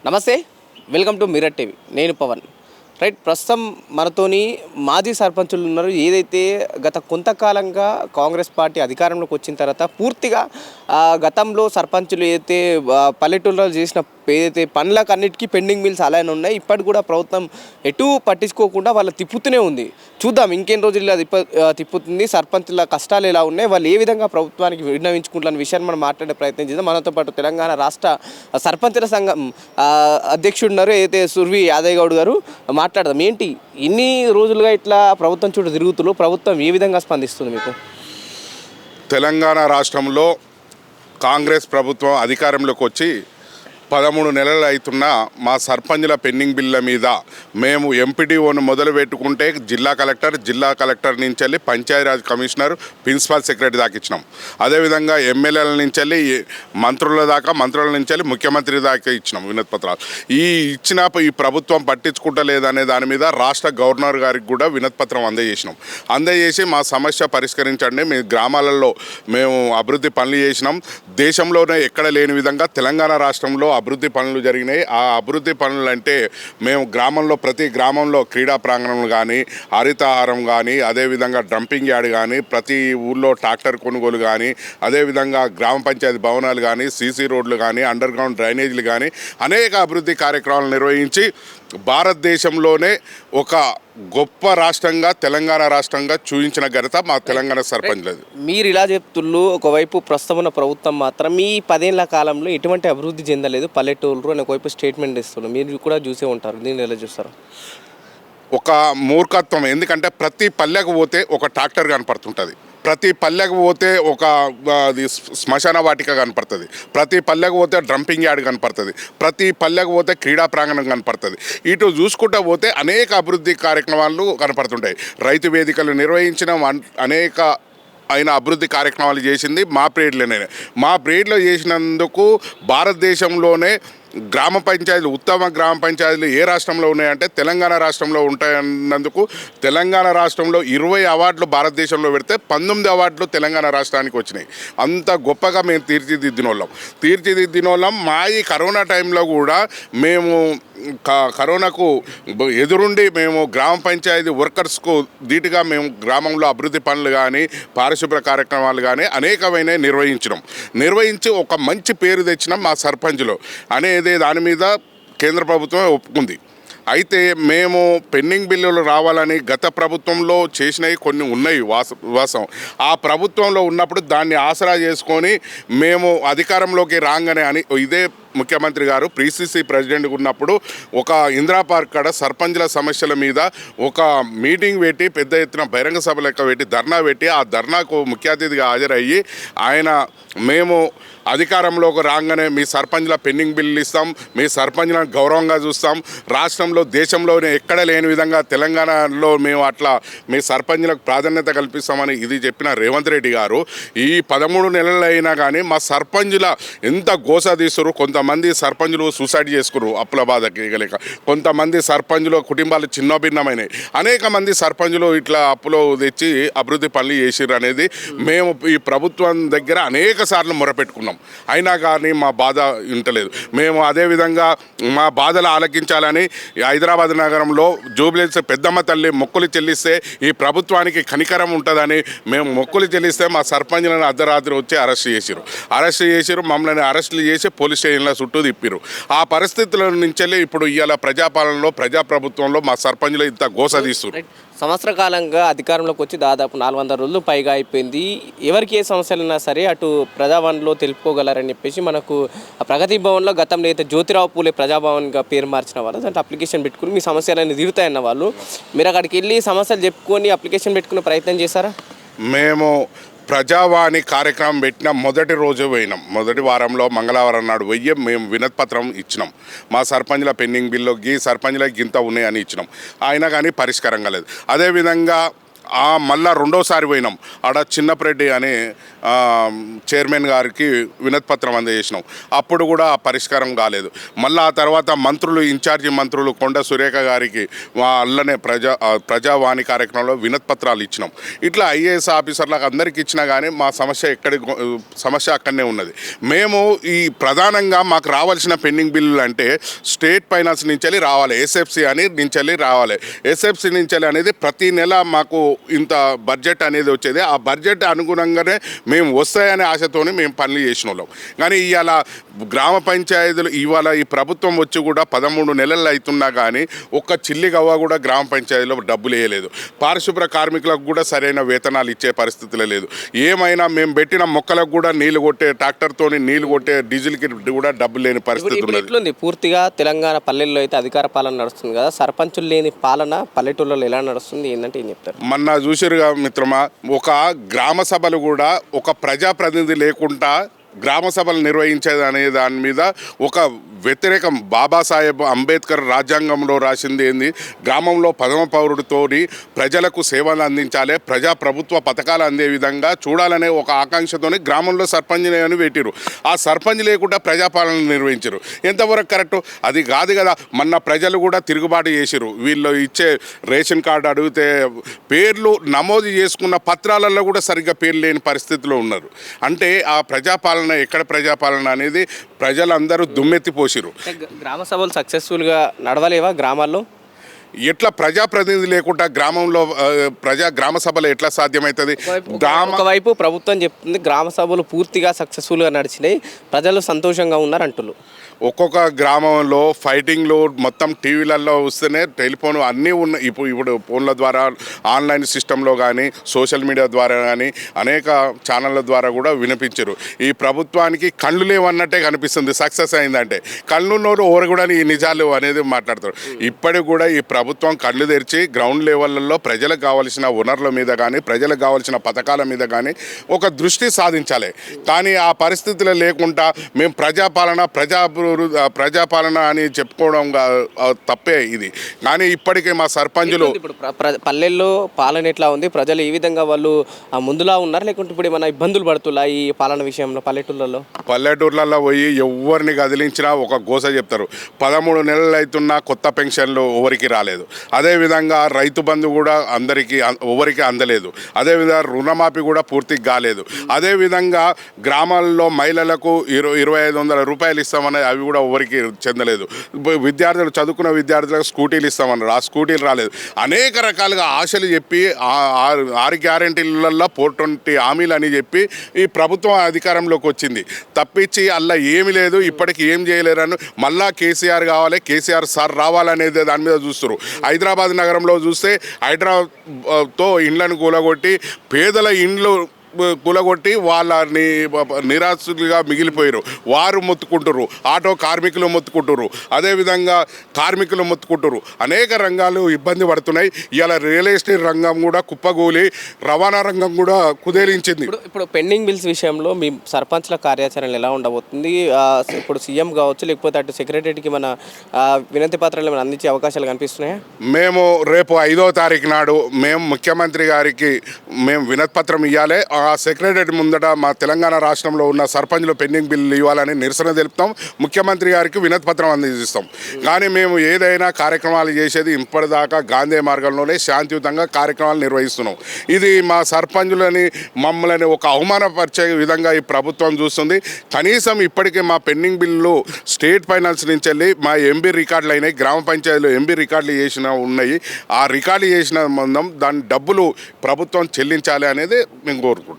నమస్తే, welcome to mirror TV. నేను Pawan. Right, ప్రస్తుతం మనతోని మాజీ సర్పంచులు ఉన్నారు. ఏదైతే గత కొంతకాలంగా కాంగ్రెస్ పార్టీ అధికారంలోకి వచ్చిన తర్వాత పూర్తిగా గతంలో సర్పంచులు ఏదైతే పల్లెటూళ్ళలో చేసిన ఏదైతే పనులకు అన్నిటికీ పెండింగ్ బిల్స్ అలానే ఉన్నాయి. ఇప్పటికి కూడా ప్రభుత్వం ఎటు పట్టించుకోకుండా వాళ్ళు తిప్పుతూనే ఉంది. చూద్దాం ఇంకెన్ని రోజులు అది తిప్పుతుంది, సర్పంచుల కష్టాలు ఎలా ఉన్నాయి, వాళ్ళు ఏ విధంగా ప్రభుత్వానికి విన్నవించుకుంటున్న విషయాన్ని మనం మాట్లాడే ప్రయత్నం చేద్దాం. మనతో పాటు తెలంగాణ రాష్ట్ర సర్పంచుల సంఘం అధ్యక్షుడు ఉన్నారు, ఏదైతే సుర్వి యాదయ్య గౌడ్ గారు. మాట్లాడదాం. ఏంటి ఇన్ని రోజులుగా ఇట్లా ప్రభుత్వం చుట్టూ తిరుగుతున్నారు, ప్రభుత్వం ఏ విధంగా స్పందిస్తుంది మీకు? తెలంగాణ రాష్ట్రంలో కాంగ్రెస్ ప్రభుత్వం అధికారంలోకి వచ్చి 13 నెలలు అవుతున్న మా సర్పంచుల పెండింగ్ బిల్ల మీద మేము ఎంపీడీఓను మొదలు పెట్టుకుంటే జిల్లా కలెక్టర్ నుంచి వెళ్ళి పంచాయతీరాజ్ కమిషనర్, ప్రిన్సిపల్ సెక్రటరీ దాకా ఇచ్చినాం. అదేవిధంగా ఎమ్మెల్యేల నుంచి వెళ్ళి మంత్రుల నుంచి వెళ్ళి ముఖ్యమంత్రి దాకా ఇచ్చినాం వినతి పత్రాలు. ఇచ్చిన ఈ ప్రభుత్వం పట్టించుకుంటలేదనే దాని మీద రాష్ట్ర గవర్నర్ గారికి కూడా వినతి పత్రం అందజేసి మా సమస్య పరిష్కరించండి, మీ గ్రామాలలో మేము అభివృద్ధి పనులు చేసినాం, దేశంలోనే ఎక్కడ లేని విధంగా తెలంగాణ రాష్ట్రంలో అభివృద్ధి పనులు జరిగినాయి. ఆ అభివృద్ధి పనులు అంటే మేము ప్రతి గ్రామంలో క్రీడా ప్రాంగణం కానీ, హరితహారం కానీ, అదేవిధంగా డంపింగ్ యార్డ్ కానీ, ప్రతి ఊళ్ళో ట్రాక్టర్ కొనుగోలు కానీ, అదేవిధంగా గ్రామ పంచాయతీ భవనాలు కానీ, సీసీ రోడ్లు కానీ, అండర్ గ్రౌండ్ డ్రైనేజీలు కానీ అనేక అభివృద్ధి కార్యక్రమాలు నిర్వహించి భారతదేశంలోనే ఒక గొప్ప రాష్ట్రంగా తెలంగాణ రాష్ట్రంగా చూపించిన ఘనత మా తెలంగాణ సర్పంచ్లది. మీరు ఇలా చెప్తుళ్ళు, ఒకవైపు ప్రస్తుతం ప్రభుత్వం మాత్రం ఈ 10 ఏళ్ల కాలంలో ఎటువంటి అభివృద్ధి చెందలేదు పల్లెటూరు అని ఒకవైపు స్టేట్మెంట్ ఇస్తున్నారు. మీరు కూడా చూసే ఉంటారు, దీన్ని ఎలా చూస్తారు? ఒక మూర్ఖత్వం. ఎందుకంటే ప్రతి పల్లెకు పోతే ఒక ట్రాక్టర్ కనపడుతుంటుంది, ప్రతి పల్లెకు పోతే ఒక శ్మశాన వాటిక కనపడుతుంది, ప్రతి పల్లెకు పోతే డంపింగ్ యార్డ్ కనపడుతుంది, ప్రతి పల్లెకు పోతే క్రీడా ప్రాంగణం కనపడుతుంది. ఇటు చూసుకుంటూ పోతే అనేక అభివృద్ధి కార్యక్రమాలు కనపడుతుంటాయి. రైతు వేదికలు నిర్వహించిన అనేక అభివృద్ధి కార్యక్రమాలు చేసింది మా ప్రేడ్లో చేసినందుకు భారతదేశంలోనే ఉత్తమ గ్రామ పంచాయతీలు ఏ రాష్ట్రంలో ఉన్నాయంటే తెలంగాణ రాష్ట్రంలో ఉంటాయన్నందుకు తెలంగాణ రాష్ట్రంలో 20 అవార్డులు భారతదేశంలో పెడితే 19 అవార్డులు తెలంగాణ రాష్ట్రానికి వచ్చినాయి. అంత గొప్పగా మేము తీర్చిదిద్దినోళ్ళం. మా ఈ కరోనా టైంలో కూడా మేము కరోనాకు ఎదురుండి మేము గ్రామ పంచాయతీ వర్కర్స్కు ధీటుగా మేము గ్రామంలో అభివృద్ధి పనులు కానీ, పారిశుభ్ర కార్యక్రమాలు కానీ అనేకమైన నిర్వహించి ఒక మంచి పేరు తెచ్చినాం మా సర్పంచ్లో అనేది దాని మీద కేంద్ర ప్రభుత్వమే ఒప్పుకుంది. అయితే మేము పెండింగ్ బిల్లులు రావాలని గత ప్రభుత్వంలో చేసినవి కొన్ని ఉన్నాయి వాసం. ఆ ప్రభుత్వంలో ఉన్నప్పుడు దాన్ని ఆసరా చేసుకొని మేము అధికారంలోకి రాగానే ఇదే ముఖ్యమంత్రి గారు PCC ప్రెసిడెంట్గా ఉన్నప్పుడు ఒక ఇందిరా పార్క్ కాడ సర్పంచ్ల సమస్యల మీద ఒక మీటింగ్ పెట్టి పెద్ద ఎత్తున బహిరంగ సభ లెక్క పెట్టి ధర్నా పెట్టి ఆ ధర్నాకు ముఖ్య అతిథిగా హాజరయ్యి మేము అధికారంలోకి రాగానే మీ సర్పంచ్ల పెండింగ్ బిల్లు ఇస్తాం, మీ సర్పంచ్లను గౌరవంగా చూస్తాం, రాష్ట్రంలో దేశంలోనే ఎక్కడ లేని విధంగా తెలంగాణలో మేము అట్లా మీ సర్పంచ్లకు ప్రాధాన్యత కల్పిస్తామని ఇది చెప్పిన రేవంత్ రెడ్డి గారు ఈ 13 నెలలు అయినా కానీ మా సర్పంచ్ల ఎంత గోస తీస్తున్నారు. కొంతమంది సర్పంచులు సూసైడ్ చేసుకున్నారు అప్పుల బాధ లేక, కొంతమంది సర్పంచులు కుటుంబాలు చిన్నభిన్నమైనవి, అనేక మంది సర్పంచులు ఇట్లా అప్పులో తెచ్చి అభివృద్ధి పనులు చేసిర్రు అనేది మేము ఈ ప్రభుత్వం దగ్గర అనేక సార్లు మొరపెట్టుకున్నాం. అయినా కానీ మా బాధ వింటలేదు. మేము అదేవిధంగా మా బాధలు ఆలకించాలని హైదరాబాద్ నగరంలో జూబ్లీహిల్స్ పెద్దమ్మ తల్లి మొక్కులు చెల్లిస్తే ఈ ప్రభుత్వానికి కనికరం ఉంటుందని మేము మొక్కులు చెల్లిస్తే మా సర్పంచ్లను అర్ధరాత్రి వచ్చి అరెస్ట్ చేసిరు. మమ్మల్ని అరెస్టులు చేసి పోలీస్ స్టేషన్ల చుట్టూ తిప్పిరు. ఆ పరిస్థితుల నుంచి ఇప్పుడు ఇవాళ ప్రజాపాలనలో ప్రజాప్రభుత్వంలో మా సర్పంచ్లు ఇంత గోస తీస్తున్నారు. సంవత్సర కాలంగా అధికారంలోకి వచ్చి దాదాపు 400 రోజులు పైగా అయిపోయింది. ఎవరికి ఏ సమస్యలు ఉన్నా సరే అటు ప్రజాభవన్లో తెలుపుకోగలరని చెప్పేసి మనకు ప్రగతి భవన్లో గతంలో అయితే జ్యోతిరావు పూలే ప్రజాభవన్గా పేరు మార్చిన వాళ్ళు దాంట్లో అప్లికేషన్ పెట్టుకుని మీ సమస్యలన్నీ తీరుతాయన్న వాళ్ళు, మీరు అక్కడికి వెళ్ళి సమస్యలు చెప్పుకొని అప్లికేషన్ పెట్టుకునే ప్రయత్నం చేశారా? మేము ప్రజావాణి కార్యక్రమం పెట్టిన మొదటి రోజు పోయినాం. మొదటి వారంలో మంగళవారం నాడు పోయి మేము వినతి పత్రం ఇచ్చినాం. మా సర్పంచ్ల పెండింగ్ బిల్లు సర్పంచ్లకి గింత ఉన్నాయని ఇచ్చినాం. అయినా కానీ పరిష్కారం కాలేదు. అదేవిధంగా మళ్ళా రెండోసారి పోయినాం. ఆడ చిన్నపరెడ్డి అని చైర్మన్ గారికి వినతి పత్రం అందజేసినాం. అప్పుడు కూడా పరిష్కారం కాలేదు. మళ్ళీ ఆ తర్వాత మంత్రులు, ఇన్ఛార్జి మంత్రులు కొండ సురేఖ గారికి వాళ్ళనే ప్రజావాణి కార్యక్రమంలో వినతి పత్రాలు ఇచ్చినాం. ఇట్లా ఐఏఎస్ ఆఫీసర్లకు అందరికీ ఇచ్చినా కానీ మా సమస్య అక్కడనే ఉన్నది. మేము ఈ ప్రధానంగా మాకు రావాల్సిన పెండింగ్ బిల్లులు అంటే స్టేట్ ఫైనాన్స్ నుంచి రావాలి, ఎస్ఎఫ్సి అని నుంచి రావాలి. ఎస్ఎఫ్సి నుంచి అనేది ప్రతి నెల మాకు ఇంత బడ్జెట్ అనేది వచ్చేది. ఆ బడ్జెట్ అనుగుణంగానే మేము వస్తాయనే ఆశతోని మేము పనులు చేసిన వాళ్ళం. కానీ ఇవాళ గ్రామ పంచాయతీలు ఇవాళ ఈ ప్రభుత్వం వచ్చి కూడా 13 నెలలు అవుతున్నా కానీ ఒక్క చిల్లి గవ్వ కూడా గ్రామ పంచాయతీలో డబ్బులు వేయలేదు. పారిశుభ్ర కార్మికులకు కూడా సరైన వేతనాలు ఇచ్చే పరిస్థితులే లేదు. ఏమైనా మేము పెట్టిన మొక్కలకు కూడా నీళ్లు కొట్టే ట్రాక్టర్తో నీళ్లు కొట్టే డీజిల్కి కూడా డబ్బులు లేని పరిస్థితి ఉన్నది. పూర్తిగా తెలంగాణ పల్లెల్లో అయితే అధికార పాలన నడుస్తుంది కదా, సర్పంచులు లేని పాలన పల్లెటూళ్ళలో ఎలా నడుస్తుంది ఏంటంటే ఏం చెప్తారు? మొన్న చూసిరుగా మిత్రమా, ఒక గ్రామ సభలు కూడా ఒక ప్రజాప్రతినిధి లేకుండా గ్రామ సభలు నిర్వహించేది అనే దాని మీద ఒక వ్యతిరేకం. బాబాసాహెబ్ అంబేద్కర్ రాజ్యాంగంలో రాసింది ఏంది, గ్రామంలో ప్రథమ పౌరుడితోని ప్రజలకు సేవలు అందించాలి, ప్రజాప్రభుత్వ పథకాలు అందే విధంగా చూడాలనే ఒక ఆకాంక్షతోని గ్రామంలో సర్పంచ్ని అని పెట్టిరు. ఆ సర్పంచ్ లేకుండా ప్రజాపాలన నిర్వహించరు. ఎంతవరకు కరెక్టు? అది కాదు కదా. మొన్న ప్రజలు కూడా తిరుగుబాటు చేసిరు. వీళ్ళు ఇచ్చే రేషన్ కార్డు అడిగితే పేర్లు నమోదు చేసుకున్న పత్రాలలో కూడా సరిగ్గా పేర్లు లేని పరిస్థితిలో ఉన్నారు. అంటే ఆ ప్రజాపాలన ఎక్కడ ప్రజాపాలన అనేది ప్రజలందరూ దుమ్మెత్తిపోసిరు. గ్రామ సభలు సక్సెస్ఫుల్గా నడవలేవా గ్రామాల్లో? ఎట్లా ప్రజాప్రతినిధి లేకుండా గ్రామంలో గ్రామ సభలు ఎట్లా సాధ్యమవుతుంది? ఒకవైపు ప్రభుత్వం చెప్తుంది గ్రామ సభలు పూర్తిగా సక్సెస్ఫుల్గా నడిచినాయి, ప్రజలు సంతోషంగా ఉన్నారు అంటున్నారు. ఒక్కొక్క గ్రామంలో ఫైటింగ్లు మొత్తం టీవీలలో వస్తేనే టెలిఫోన్ అన్నీ ఉన్నాయి. ఇప్పుడు ఫోన్ల ద్వారా, ఆన్లైన్ సిస్టంలో కానీ, సోషల్ మీడియా ద్వారా కానీ అనేక ఛానళ్ళ ద్వారా కూడా వినిపించరు. ఈ ప్రభుత్వానికి కళ్ళు లేవన్నట్టే కనిపిస్తుంది. సక్సెస్ అయిందంటే కళ్ళు నోరు ఓరు కూడా ఈ నిజాలు అనేది మాట్లాడతారు. ఇప్పటికి కూడా ఈ ప్రభుత్వం కళ్ళు తెరిచి గ్రౌండ్ లెవెల్లో ప్రజలకు కావాల్సిన వనరుల మీద కానీ, ప్రజలకు కావాల్సిన పథకాల మీద కానీ ఒక దృష్టి సాధించాలి. కానీ ఆ పరిస్థితులు లేకుండా మేము ప్రజాపాలన అని చెప్పుకోవడం తప్పే ఇది. కానీ ఇప్పటికే మా సర్పంచులు ఇప్పుడు పల్లెల్లో పాలన ఎట్లా ఉంది, ప్రజలు ఈ విధంగా వాళ్ళు ముందులా ఉన్నారు లేకుంటే ఇప్పుడు ఏమైనా ఇబ్బందులు పడుతున్నా ఈ పాలన విషయంలో? పల్లెటూర్లలో పోయి ఎవరిని కదిలించినా ఒక గోస చెప్తారు. 13 నెలలు అవుతున్నా కొత్త పెన్షన్లు ఎవరికి రాలేదు. అదేవిధంగా రైతు బంధు కూడా ఎవరికి అందలేదు. అదేవిధంగా రుణమాఫీ కూడా పూర్తిగా కాలేదు. అదేవిధంగా గ్రామాల్లో మహిళలకు 2500 రూపాయలు ఇస్తామని అవి కూడా ఎవరికి చెందలేదు. విద్యార్థులు, చదువుకున్న విద్యార్థులకు స్కూటీలు ఇస్తామన్నారు, ఆ స్కూటీలు రాలేదు. అనేక రకాలుగా ఆశలు చెప్పి 6 గ్యారెంటీలలో 420 హామీలు అని చెప్పి ఈ ప్రభుత్వం అధికారంలోకి వచ్చింది. తప్పించి అలా ఏమీ లేదు, ఇప్పటికి ఏం చేయలేరని మళ్ళా కేసీఆర్ కావాలి, కేసీఆర్ సార్ రావాలనేది దాని మీద చూస్తారు. హైదరాబాద్ నగరంలో చూస్తే హైదరాబాద్తో ఇండ్లను కూలగొట్టి పేదల ఇండ్లు కూలగొట్టి వాళ్ళని నిరాశలుగా మిగిలిపోయారు. వారు మొత్తుకుంటారు, ఆటో కార్మికులు మొత్తుకుంటారు, అదేవిధంగా కార్మికులు మొత్తుకుంటారు. అనేక రంగాలు ఇబ్బంది పడుతున్నాయి. ఇలా రియల్ ఎస్టేట్ రంగం కూడా కుప్పగూలి, రవాణా రంగం కూడా కుదేలించింది. ఇప్పుడు పెండింగ్ బిల్స్ విషయంలో మీ సర్పంచ్ల కార్యాచరణ ఎలా ఉండబోతుంది? ఇప్పుడు సీఎం కావచ్చు లేకపోతే అటు సెక్రటరీకి మన వినతి పత్రాలు ఏమైనా అందించే అవకాశాలు కనిపిస్తున్నాయా? మేము రేపు 5వ తారీఖు నాడు మేము ముఖ్యమంత్రి గారికి వినతి పత్రం ఇవ్వాలి. ఆ సెక్రటరీ ముందట మా తెలంగాణ రాష్ట్రంలో ఉన్న సర్పంచ్లు పెండింగ్ బిల్లు ఇవ్వాలని నిరసన తెలుపుతాం. ముఖ్యమంత్రి గారికి వినతి పత్రం అందిస్తాం. కానీ మేము ఏదైనా కార్యక్రమాలు చేసేది ఇప్పటిదాకా గాంధీ మార్గంలోనే శాంతియుతంగా కార్యక్రమాలు నిర్వహిస్తున్నాం. ఇది మా సర్పంచులని మమ్మల్ని ఒక అవమానపరిచే విధంగా ఈ ప్రభుత్వం చూస్తుంది. కనీసం ఇప్పటికే మా పెండింగ్ బిల్లు స్టేట్ ఫైనాన్స్ నుంచి వెళ్ళి మా ఎంబీ రికార్డులు అయినాయి, గ్రామ పంచాయతీలో ఎంబీ రికార్డులు చేసిన ఉన్నాయి. ఆ రికార్డులు చేసిన మందం దాని డబ్బులు ప్రభుత్వం చెల్లించాలి అనేది మేము కోరుకుంటున్నాం.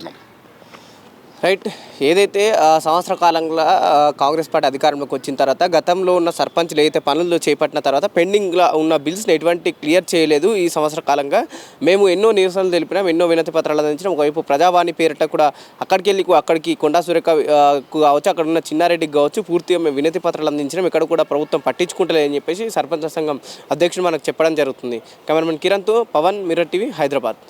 రైట్. ఏదైతే సంవత్సర కాలంలో కాంగ్రెస్ పార్టీ అధికారంలోకి వచ్చిన తర్వాత గతంలో ఉన్న సర్పంచ్లు ఏదైతే పనులు చేపట్టిన తర్వాత పెండింగ్లో ఉన్న బిల్స్ని ఎటువంటి క్లియర్ చేయలేదు. ఈ సంవత్సర కాలంగా మేము ఎన్నో నిరసనలు తెలిపినాం, ఎన్నో వినతి పత్రాలు అందించినాం. ఒకవైపు ప్రజావాణి పేరిట కూడా అక్కడికి కొండా సురేఖ కావచ్చు, అక్కడ ఉన్న చిన్నారెడ్డికి కావచ్చు పూర్తిగా మేము వినతి పత్రాలు అందించినాం. ఇక్కడ కూడా ప్రభుత్వం పట్టించుకుంటలేదని చెప్పేసి సర్పంచ్ సంఘం అధ్యక్షుడు మనకు చెప్పడం జరుగుతుంది. కెమెరామెన్ కిరణ్తో పవన్, మిర్రర్ టీవీ, హైదరాబాద్.